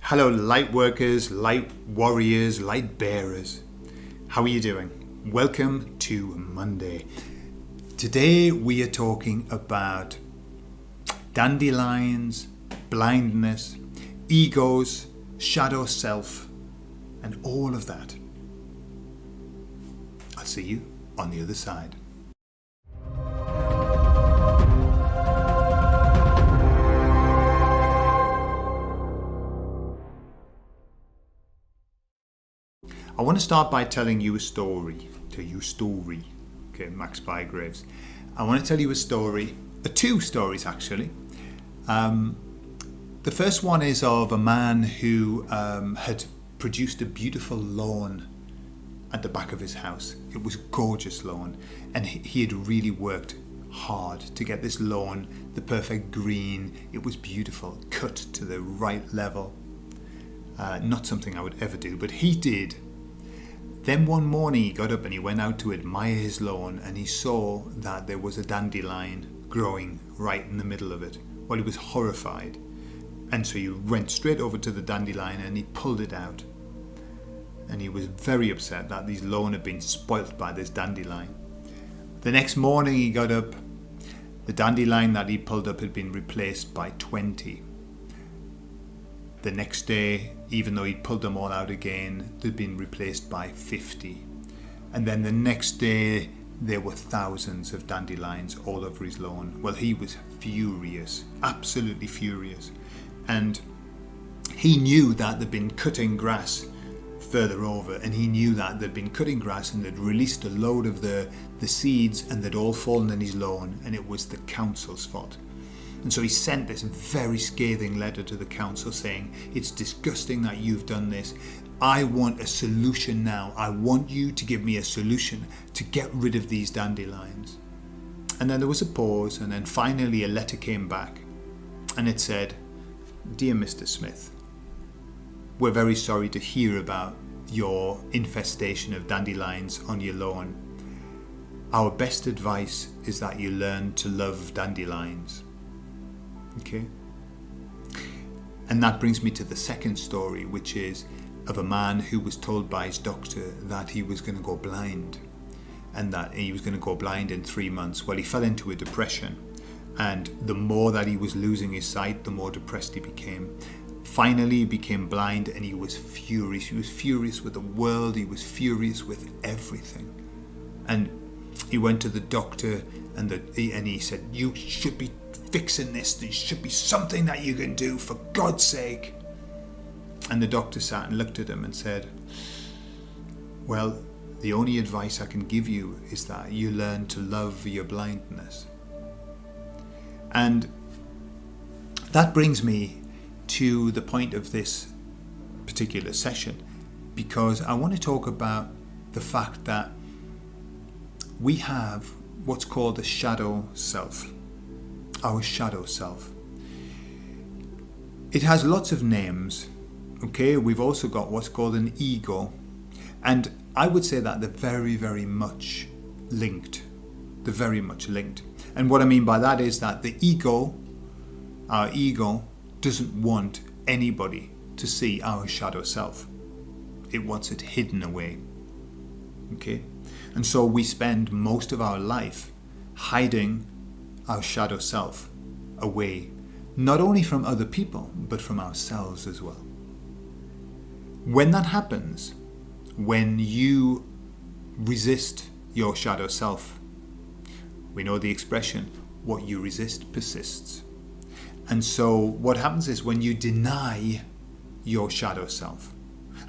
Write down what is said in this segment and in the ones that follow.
Hello, light workers, light warriors, light bearers. How are you doing? Welcome to Monday. Today we are talking about dandelions, blindness, egos, shadow self, and all of that. I'll see you on the other side. I want to start by telling you a story. Okay, Max Bygraves. I want to tell you a story, two stories actually. The first one is of a man who had produced a beautiful lawn at the back of his house. It was a gorgeous lawn, and he had really worked hard to get this lawn the perfect green. It was beautiful, cut to the right level. Not something I would ever do, but he did. Then one morning he got up and he went out to admire his lawn, and he saw that there was a dandelion growing right in the middle of it. Well, he was horrified, and so he went straight over to the dandelion and he pulled it out. And he was very upset that his lawn had been spoilt by this dandelion. The next morning he got up. The dandelion that he pulled up had been replaced by 20. The next day, even though he'd pulled them all out again, they'd been replaced by 50. And then the next day, there were thousands of dandelions all over his lawn. Well, he was furious, absolutely furious. And he knew that they'd been cutting grass further over, and he knew that they'd been cutting grass and they'd released a load of the seeds, and they'd all fallen in his lawn, and it was the council's fault. And so he sent this very scathing letter to the council saying, "It's disgusting that you've done this. I want a solution now. I want you to give me a solution to get rid of these dandelions." And then there was a pause, and then finally a letter came back, and it said, "Dear Mr. Smith, we're very sorry to hear about your infestation of dandelions on your lawn. Our best advice is that you learn to love dandelions." Okay. And that brings me to the second story, which is of a man who was told by his doctor that he was going to go blind, and that he was going to go blind in 3 months. Well, he fell into a depression, and the more that he was losing his sight, the more depressed he became. Finally, he became blind, and he was furious. He was furious with the world. He was furious with everything. And he went to the doctor, and he said, "You should be fixing this. There should be something that you can do, for God's sake." And the doctor sat and looked at him and said, "Well, the only advice I can give you is that you learn to love your blindness." And that brings me to the point of this particular session, because I want to talk about the fact that we have what's called a shadow self. Our shadow self. It has lots of names. Okay, we've also got what's called an ego, and I would say that they're very, very much linked. They're very much linked. And what I mean by that is that our ego, doesn't want anybody to see our shadow self. It wants it hidden away. Okay, and so we spend most of our life hiding our shadow self away, not only from other people, but from ourselves as well. When that happens, when you resist your shadow self, we know the expression, what you resist persists. And so what happens is when you deny your shadow self.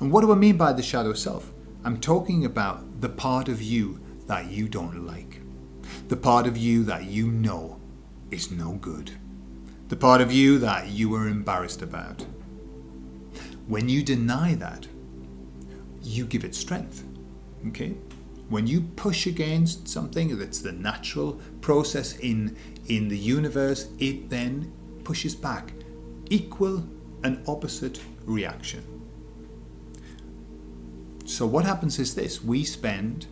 And what do I mean by the shadow self? I'm talking about the part of you that you don't like. The part of you that you know is no good. The part of you that you are embarrassed about. When you deny that, you give it strength. Okay? When you push against something that's the natural process in the universe, it then pushes back. Equal and opposite reaction. So what happens is this: we spend,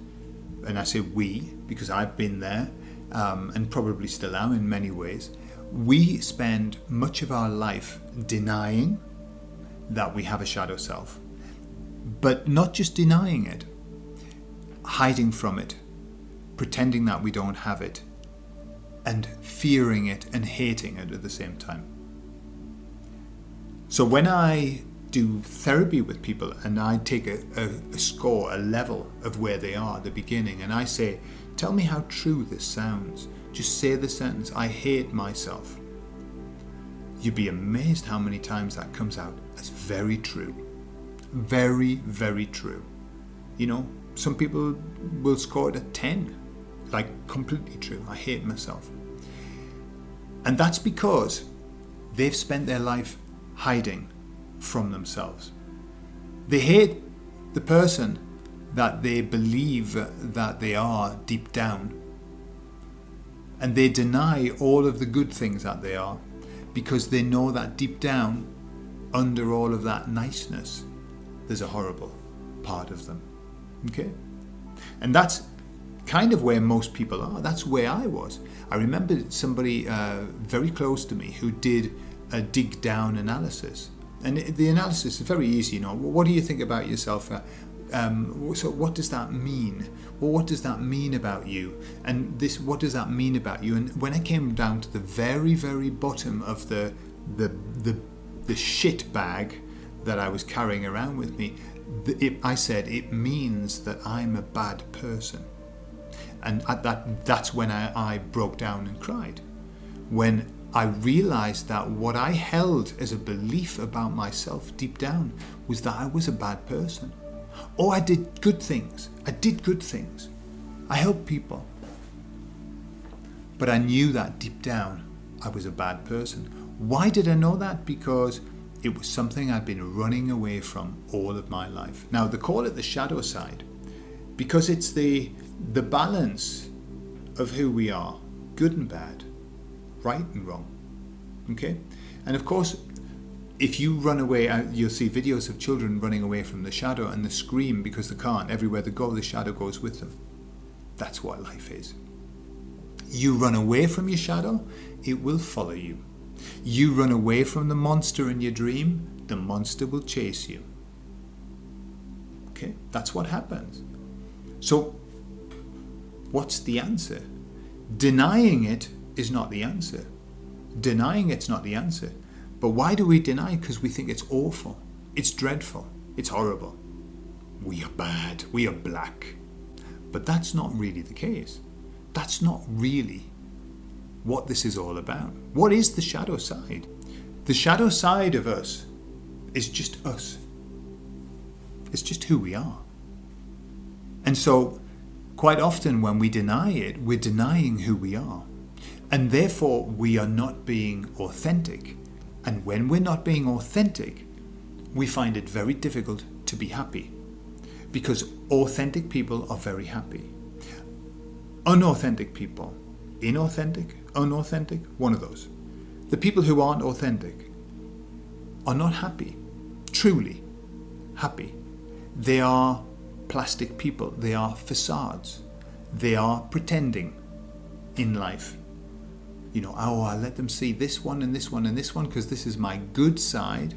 and I say we because I've been there and probably still am in many ways, we spend much of our life denying that we have a shadow self, but not just denying it, hiding from it, pretending that we don't have it, and fearing it and hating it at the same time. So when I do therapy with people and I take a score, a level of where they are at the beginning, and I say, tell me how true this sounds. Just say the sentence, I hate myself. You'd be amazed how many times that comes out as very true. Very, very true. You know, some people will score it at 10, like completely true. I hate myself. And that's because they've spent their life hiding from themselves. They hate the person that they believe that they are deep down. And they deny all of the good things that they are because they know that deep down, under all of that niceness, there's a horrible part of them. Okay? And that's kind of where most people are. That's where I was. I remember somebody very close to me who did a dig down analysis. And the analysis is very easy, you know. What do you think about yourself? So what does that mean? Well, what does that mean about you? And this, what does that mean about you? And when I came down to the very, very bottom of the shit bag that I was carrying around with me, I said, it means that I'm a bad person. And that's when I broke down and cried. When I realized that what I held as a belief about myself deep down was that I was a bad person. Oh, I did good things. I helped people. But I knew that deep down I was a bad person. Why did I know that? Because it was something I'd been running away from all of my life. Now, they call it the shadow side because it's the balance of who we are, good and bad, right and wrong. Okay? And of course, if you run away, you'll see videos of children running away from the shadow and they scream because they can't. Everywhere they go, the shadow goes with them. That's what life is. You run away from your shadow, it will follow you. You run away from the monster in your dream, the monster will chase you. Okay? That's what happens. So, what's the answer? Denying it is not the answer. Denying it's not the answer. But why do we deny? Because we think it's awful. It's dreadful. It's horrible. We are bad. We are black. But that's not really the case. That's not really what this is all about. What is the shadow side? The shadow side of us is just us. It's just who we are. And so, quite often when we deny it, we're denying who we are. And therefore, we are not being authentic. And when we're not being authentic, we find it very difficult to be happy. Because authentic people are very happy. Unauthentic people, inauthentic, unauthentic, one of those. The people who aren't authentic are not happy, truly happy. They are plastic people. They are facades. They are pretending in life. You know, oh, I'll let them see this one and this one and this one because this is my good side,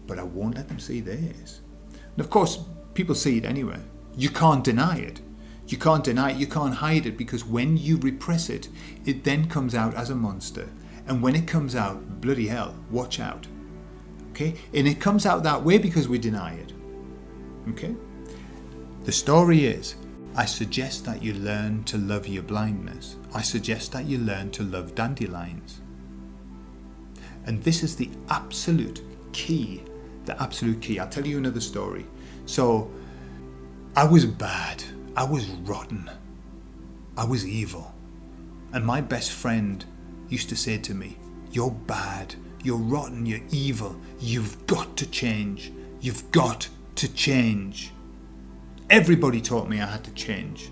but I won't let them see theirs. And of course, people see it anyway. You can't deny it. You can't deny it. You can't hide it because when you repress it, it then comes out as a monster. And when it comes out, bloody hell, watch out. Okay? And it comes out that way because we deny it. Okay? The story is, I suggest that you learn to love your blindness. I suggest that you learn to love dandelions. And this is the absolute key. The absolute key. I'll tell you another story. So, I was bad. I was rotten. I was evil. And my best friend used to say to me, you're bad. You're rotten. You're evil. You've got to change. You've got to change. Everybody taught me I had to change.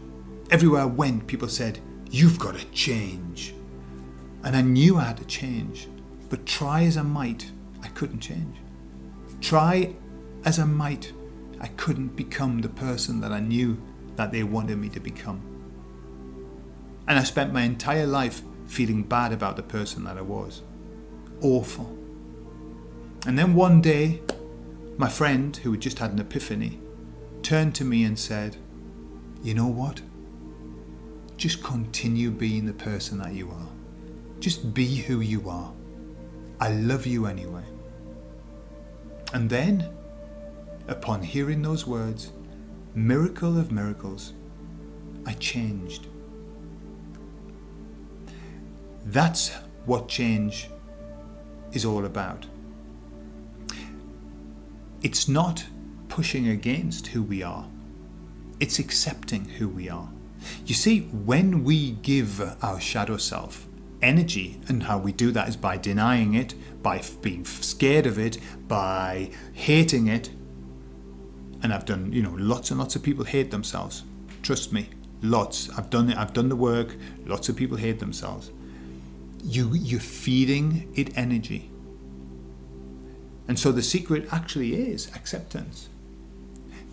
Everywhere I went, people said, you've got to change. And I knew I had to change. But try as I might, I couldn't change. Try as I might, I couldn't become the person that I knew that they wanted me to become. And I spent my entire life feeling bad about the person that I was. Awful. And then one day, My friend, who had just had an epiphany, turned to me and said, "You know what? Just continue being the person that you are. Just be who you are. I love you anyway." And then, upon hearing those words, miracle of miracles, I changed. That's what change is all about. It's not pushing against who we are. It's accepting who we are. You see, when we give our shadow self energy, and how we do that is by denying it, by being scared of it, by hating it. And I've done, lots and lots of people hate themselves. Trust me, lots. I've done it. I've done the work. Lots of people hate themselves. You're feeding it energy. And so the secret actually is acceptance.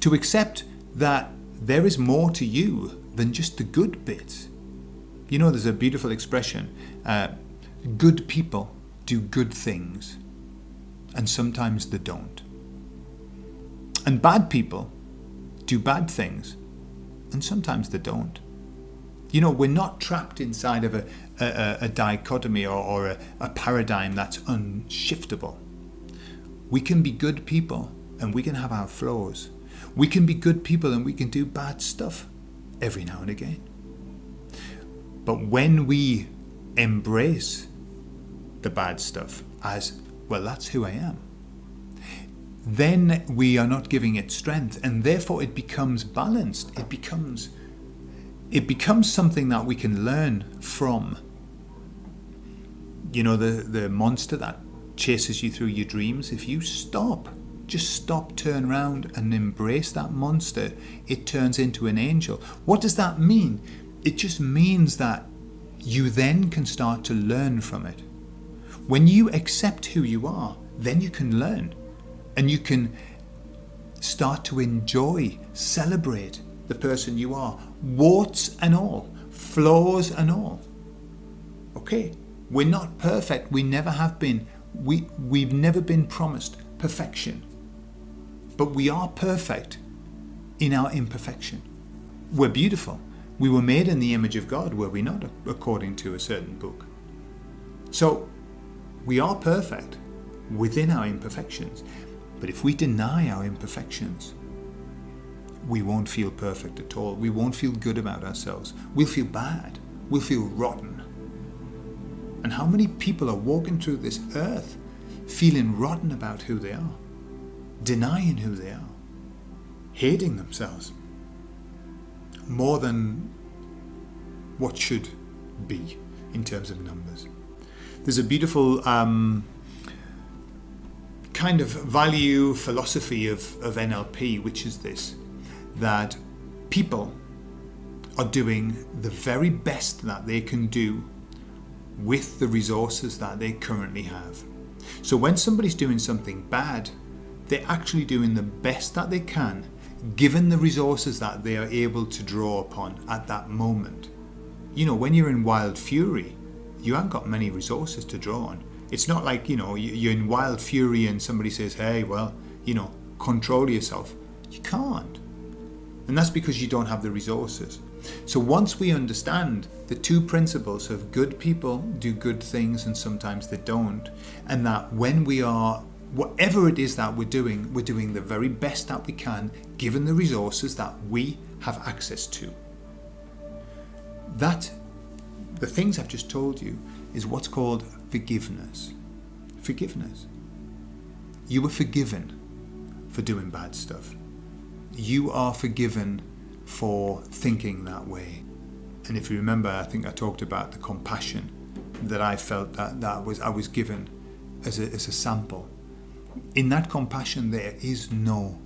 To accept that there is more to you than just the good bits. There's a beautiful expression. Good people do good things, and sometimes they don't. And bad people do bad things, and sometimes they don't. We're not trapped inside of a dichotomy or a paradigm that's unshiftable. We can be good people and we can have our flaws. We can be good people and we can do bad stuff every now and again. But when we embrace the bad stuff as, well, that's who I am, then we are not giving it strength, and therefore it becomes balanced. It becomes something that we can learn from. The monster that chases you through your dreams, if you just stop, turn around and embrace that monster, it turns into an angel. What does that mean? It just means that you then can start to learn from it. When you accept who you are, then you can learn. And you can start to enjoy, celebrate the person you are, warts and all, flaws and all. Okay, we're not perfect. We never have been. We've never been promised perfection. But we are perfect in our imperfection. We're beautiful. We were made in the image of God, were we not, according to a certain book? So we are perfect within our imperfections. But if we deny our imperfections, we won't feel perfect at all. We won't feel good about ourselves. We'll feel bad. We'll feel rotten. And how many people are walking through this earth feeling rotten about who they are, denying who they are, hating themselves more than what should be in terms of numbers? There's a beautiful kind of value philosophy of NLP, which is this, that people are doing the very best that they can do with the resources that they currently have. So when somebody's doing something bad, they're actually doing the best that they can given the resources that they are able to draw upon at that moment. When you're in wild fury, you haven't got many resources to draw on. It's not like, you're in wild fury and somebody says, hey, well, control yourself. You can't. And that's because you don't have the resources. So once we understand the two principles of good people do good things and sometimes they don't, and that when we are, whatever it is that we're doing the very best that we can given the resources that we have access to. That, the things I've just told you, is what's called forgiveness. Forgiveness. You were forgiven for doing bad stuff. You are forgiven for thinking that way. And if you remember, I think I talked about the compassion that I felt that I was given as a sample. In that compassion, there isn't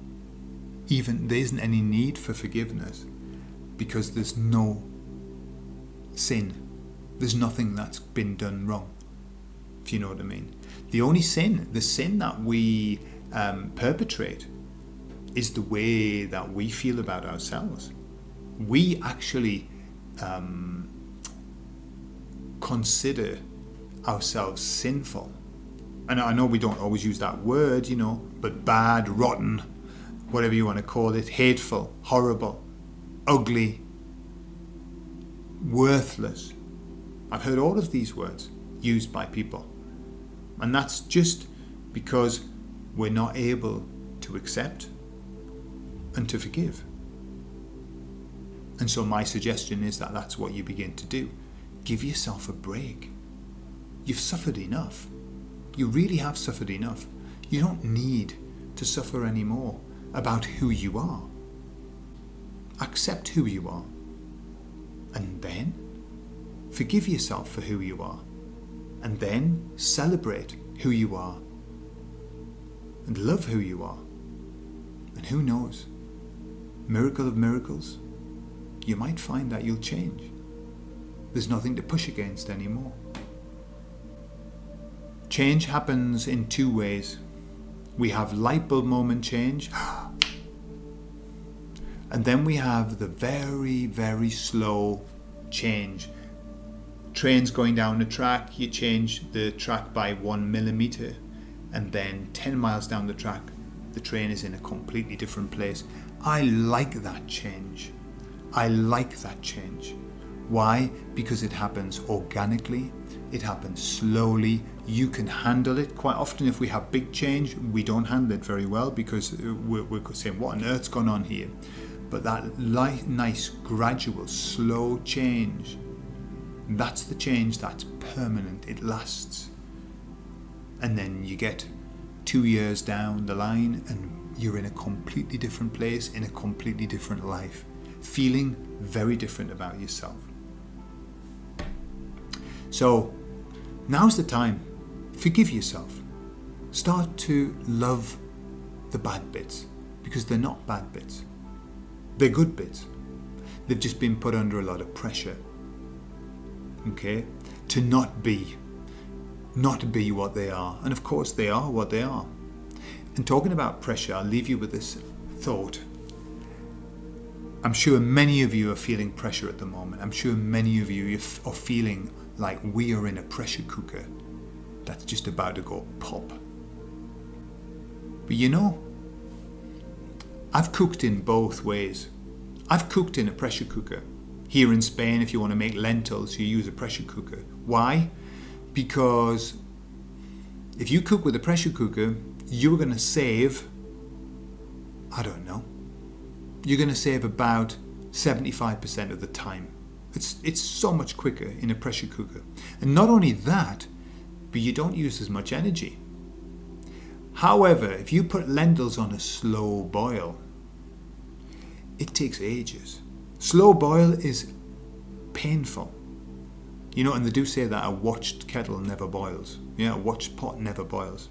any need for forgiveness, because there's no sin. There's nothing that's been done wrong, if you know what I mean. The only sin, the sin that we perpetrate, is the way that we feel about ourselves. We actually consider ourselves sinful And I know we don't always use that word, but bad, rotten, whatever you want to call it, hateful, horrible, ugly, worthless. I've heard all of these words used by people. And that's just because we're not able to accept and to forgive. And so my suggestion is that that's what you begin to do. Give yourself a break. You've suffered enough. You really have suffered enough. You don't need to suffer anymore about who you are. Accept who you are. And then forgive yourself for who you are. And then celebrate who you are. And love who you are. And who knows? Miracle of miracles, you might find that you'll change. There's nothing to push against anymore. Change happens in two ways. We have light bulb moment change, and then we have the very, very slow change. Trains going down the track, you change the track by 1 millimeter, and then 10 miles down the track, the train is in a completely different place. I like that change. I like that change. Why? Because it happens organically, it happens slowly, you can handle it. Quite often if we have big change, we don't handle it very well because we're saying, what on earth's gone on here? But that nice, gradual, slow change, that's the change that's permanent, it lasts. And then you get 2 years down the line and you're in a completely different place, in a completely different life, feeling very different about yourself. So now's the time. Forgive yourself. Start to love the bad bits, because they're not bad bits. They're good bits. They've just been put under a lot of pressure. Okay? To not be what they are. And of course they are what they are. And talking about pressure, I'll leave you with this thought. I'm sure many of you are feeling pressure at the moment. I'm sure many of you are feeling like we are in a pressure cooker that's just about to go pop. But I've cooked in both ways. I've cooked in a pressure cooker. Here in Spain, if you want to make lentils, you use a pressure cooker. Why? Because if you cook with a pressure cooker, you're going to save, you're going to save about 75% of the time. It's so much quicker in a pressure cooker. And not only that, but you don't use as much energy. However, if you put lentils on a slow boil, it takes ages. Slow boil is painful. And they do say that a watched kettle never boils. Yeah, a watched pot never boils.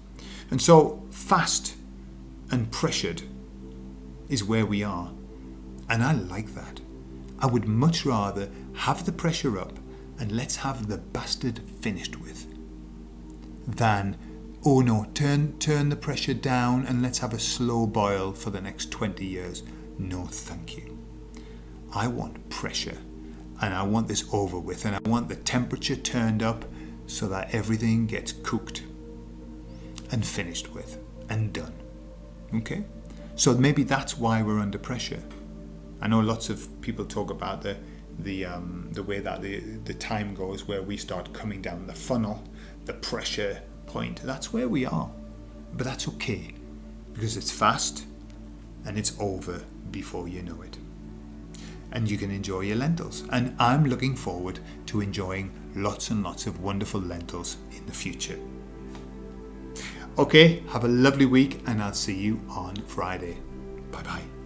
And so fast and pressured is where we are. And I like that. I would much rather have the pressure up and let's have the bastard finished with than, oh no, turn the pressure down and let's have a slow boil for the next 20 years. No, thank you. I want pressure and I want this over with and I want the temperature turned up so that everything gets cooked and finished with and done. Okay? So maybe that's why we're under pressure. I know lots of people talk about the way that the time goes, where we start coming down the funnel, the pressure point. That's where we are. But that's okay, because it's fast and it's over before you know it. And you can enjoy your lentils. And I'm looking forward to enjoying lots and lots of wonderful lentils in the future. Okay, have a lovely week and I'll see you on Friday. Bye-bye.